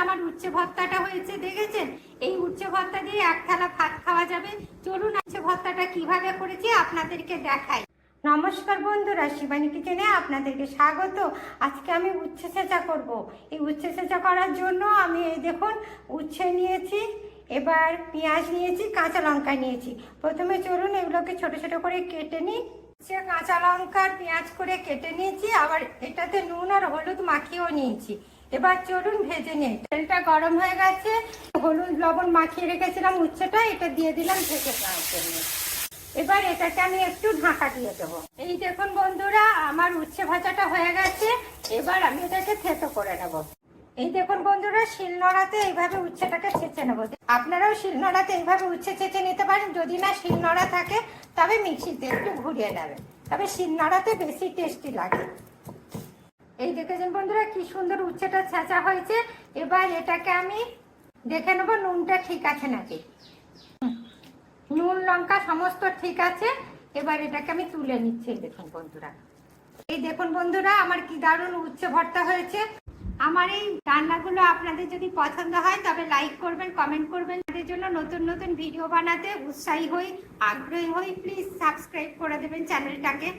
আমার উচ্ছে ভর্তাটা হয়েছে দেখেছেন। এই উচ্ছে ভর্তা দিয়ে এক থালা ভাত খাওয়া যাবে। চলুন উচ্ছে ভর্তাটা কিভাবে করেছি আপনাদেরকে দেখাই। নমস্কার বন্ধুরা, শিবানী কিচেনে আপনাদেরকে স্বাগত। আজকে আমি উচ্ছে সেঁচা করব। এই উচ্ছে সেঁচা করার জন্য আমি এই দেখুন উচ্ছে নিয়েছি, এবার পেঁয়াজ নিয়েছি, কাঁচা লঙ্কা নিয়েছি। প্রথমে চলুন এগুলোকে ছোট ছোট করে কেটে নিই। কাঁচা লঙ্কা পেঁয়াজ করে কেটে নিয়েছি, আবার এটাতে নুন আর হলুদ মাখিয়েও নিয়েছি। এবার চলুন ভেজে নিই। তেলটা গরম হয়ে গেছে, হলুদ লবণ মাখিয়ে রেখেছিলাম উচ্ছেটা, এটা দিয়ে দিলাম ভেজে নেওয়ার জন্য। এবার এটাকে আমি একটু ঢাকা দিয়ে দেবো। এই দেখুন বন্ধুরা, আমার উচ্ছে ভাজাটা হয়ে গেছে। এবার আমি এটাকে থেতো করে নেব। এই দেখুন বন্ধুরা, শিলনোড়াতে এইভাবে উচ্ছেটাকে ছেঁচে নেবো। আপনারাও শিলনোড়াতে এইভাবে উচ্ছে ছেঁচে নিতে পারেন। যদি না শিলনোড়া থাকে তবে মিক্সিতে একটু ঘুরিয়ে নেবেন, তবে শিলনোড়াতে বেশি টেস্টি লাগে। এই দেখেছেন বন্ধুরা কি সুন্দর উচ্ছেটা ছেঁচা হয়েছে। এবার এটাকে আমি দেখে নেবো নুনটা ঠিক আছে নাকি। নুন লঙ্কা সমস্ত ঠিক আছে। এবার এটাকে আমি তুলে নিচ্ছি। দেখুন বন্ধুরা, এই দেখুন বন্ধুরা, আমার কি দারুণ উচ্ছে ভর্তা হয়েছে। আমার এই রান্নাগুলো আপনাদের যদি পছন্দ হয় তবে লাইক করবেন, কমেন্ট করবেন। তাদের জন্য নতুন নতুন ভিডিও বানাতে উৎসাহী হই, আগ্রহী হই। প্লিজ সাবস্ক্রাইব করে দেবেন চ্যানেলটাকে।